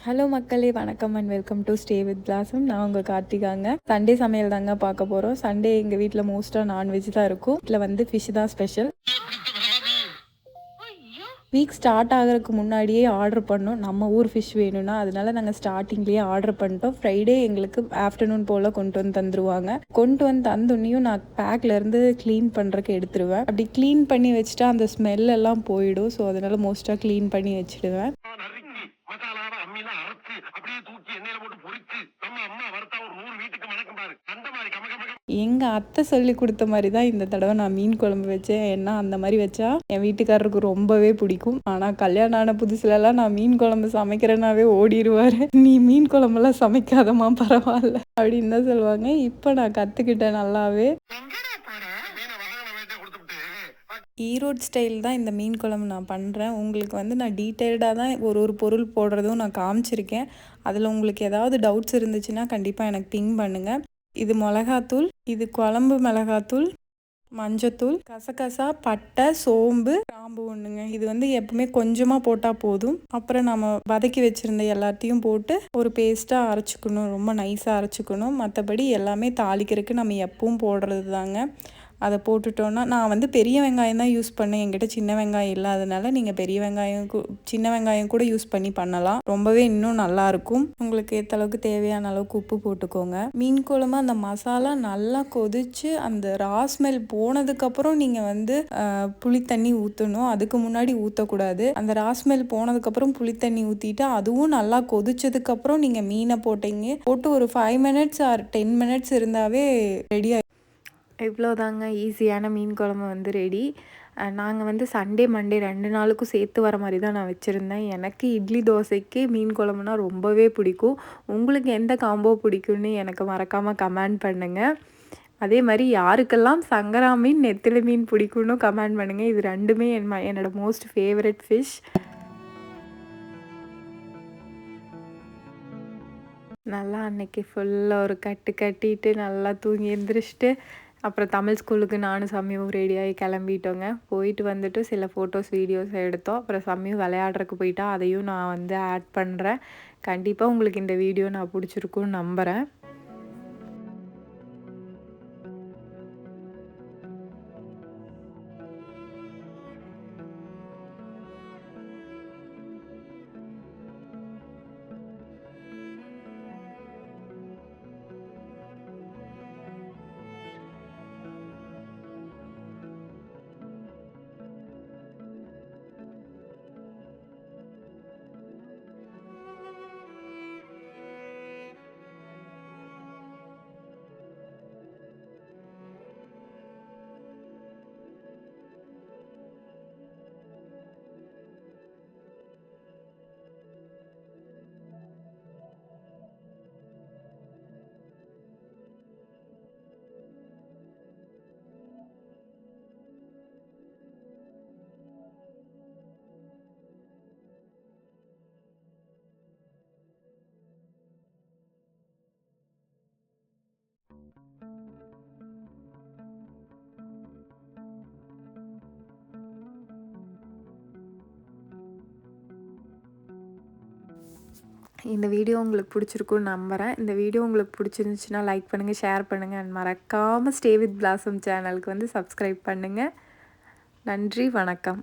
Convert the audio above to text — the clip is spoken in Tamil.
ஹலோ மக்களே, வணக்கம் and welcome to stay with blossom. நான் உங்கள் கார்த்திகாங்க. சண்டே சமையல் தாங்க பார்க்க போகிறோம். சண்டே எங்கள் வீட்டில் மோஸ்ட்டாக நான்வெஜ் தான் இருக்கும். வீட்டில் வந்து ஃபிஷ் தான் ஸ்பெஷல். வீக் ஸ்டார்ட் ஆகிறதுக்கு முன்னாடியே ஆர்டர் பண்ணோம். நம்ம ஊர் ஃபிஷ் வேணும்னா, அதனால நாங்கள் ஸ்டார்டிங்லேயே ஆர்டர் பண்ணிட்டோம். ஃப்ரைடே எங்களுக்கு ஆஃப்டர்நூன் போல் கொண்டு வந்து தந்துடுவாங்க. கொண்டு வந்து தந்தோன்னையும் நான் பேக்லேருந்து க்ளீன் பண்ணுறக்கு எடுத்துருவேன். அப்படி க்ளீன் பண்ணி வச்சுட்டா அந்த ஸ்மெல் எல்லாம் போயிடும். ஸோ அதனால் மோஸ்ட்டாக க்ளீன் பண்ணி வச்சுடுவேன். எங்கள் அத்தை சொல்லி கொடுத்த மாதிரி தான் இந்த தடவை நான் மீன் குழம்பு வச்சேன். ஏன்னா அந்த மாதிரி வச்சா என் வீட்டுக்காரருக்கு ரொம்பவே பிடிக்கும். ஆனால் கல்யாணம் ஆன புதுசுலலாம் நான் மீன் குழம்பு சமைக்கிறேன்னாவே ஓடிடுவார். நீ மீன் குழம்புலாம் சமைக்காதமா, பரவாயில்ல அப்படின்னு தான் சொல்லுவாங்க. இப்போ நான் கற்றுக்கிட்டேன் நல்லாவே. ஈரோடு ஸ்டைல் தான் இந்த மீன் குழம்பு நான் பண்ணுறேன். உங்களுக்கு வந்து நான் டீட்டெயில்டாக தான் ஒரு பொருள் போடுறதும் நான் காமிச்சிருக்கேன். அதில் உங்களுக்கு ஏதாவது டவுட்ஸ் இருந்துச்சுன்னா கண்டிப்பாக எனக்கு பிங் பண்ணுங்கள். இது மிளகாத்தூள், இது குழம்பு மிளகாத்தூள், மஞ்சத்தூள், கசகசா, பட்டை, சோம்பு, கிராம்பு ஒன்றுங்க. இது வந்து எப்பவுமே கொஞ்சமாக போட்டால் போதும். அப்புறம் நம்ம வதக்கி வச்சுருந்த எல்லாத்தையும் போட்டு ஒரு பேஸ்ட்டாக அரைச்சிக்கணும். ரொம்ப நைஸாக அரைச்சிக்கணும். மற்றபடி எல்லாமே தாளிக்கிறதுக்கு நம்ம எப்பவும் போடுறது தாங்க. அதை போட்டுட்டோன்னா, நான் வந்து பெரிய வெங்காயம் தான் யூஸ் பண்ணேன். என்கிட்ட சின்ன வெங்காயம் இல்லாதனால நீங்கள் பெரிய வெங்காயம் சின்ன வெங்காயம் கூட யூஸ் பண்ணி பண்ணலாம். ரொம்பவே இன்னும் நல்லாயிருக்கும். உங்களுக்கு ஏற்ற அளவுக்கு தேவையான அளவுக்கு உப்பு போட்டுக்கோங்க. மீன் குழம்பு அந்த மசாலா நல்லா கொதிச்சு அந்த ராஸ்மெல் போனதுக்கப்புறம் நீங்கள் வந்து புளித்தண்ணி ஊற்றணும். அதுக்கு முன்னாடி ஊற்றக்கூடாது. அந்த ராஸ்மெல் போனதுக்கப்புறம் புளித்தண்ணி ஊற்றிட்டு அதுவும் நல்லா கொதிச்சதுக்கப்புறம் நீங்கள் மீனை போட்டு ஒரு 5 மினிட்ஸ் ஆர் 10 மினிட்ஸ் இருந்தாவே ரெடி ஆகிடும். இவ்வளோதாங்க, ஈஸியான மீன் குழம்பு வந்து ரெடி. நாங்கள் வந்து சண்டே மண்டே 2 நாளுக்கும் சேர்த்து வர மாதிரி தான் நான் வச்சுருந்தேன். எனக்கு இட்லி தோசைக்கு மீன் குழம்புனா ரொம்பவே பிடிக்கும். உங்களுக்கு எந்த காம்போ பிடிக்கும்னு எனக்கு மறக்காமல் கமெண்ட் பண்ணுங்கள். அதே மாதிரி யாருக்கெல்லாம் சங்கரா மீன், நெத்திலி மீன் பிடிக்கும்னு கமெண்ட் பண்ணுங்கள். இது ரெண்டுமே என்னோடய மோஸ்ட் ஃபேவரட் ஃபிஷ். நல்லா அன்னைக்கு ஃபுல்லாக ஒரு கட்டிட்டு நல்லா தூங்கி எழுந்திரிச்சிட்டு அப்புறம் தமிழ் ஸ்கூலுக்கு நானும் சம்மியும் ரெடியாகி கிளம்பிட்டோங்க. போயிட்டு வந்துட்டு சில ஃபோட்டோஸ் வீடியோஸ் எடுத்தோம். அப்புறம் சம்மியும் விளையாடுறதுக்கு போயிட்டா, அதையும் நான் வந்து ஆட் பண்ணுறேன். கண்டிப்பாக உங்களுக்கு இந்த வீடியோ நான் பிடிச்சிருக்குன்னு நம்புகிறேன். இந்த வீடியோ உங்களுக்கு பிடிச்சிருக்குன்னு நம்புகிறேன். இந்த வீடியோ உங்களுக்கு பிடிச்சிருந்துச்சுன்னா லைக் பண்ணுங்கள், ஷேர் பண்ணுங்கள் அண்ட் மறக்காமல் ஸ்டே வித் பிளாசம் சேனலுக்கு வந்து சப்ஸ்கிரைப் பண்ணுங்கள். நன்றி, வணக்கம்.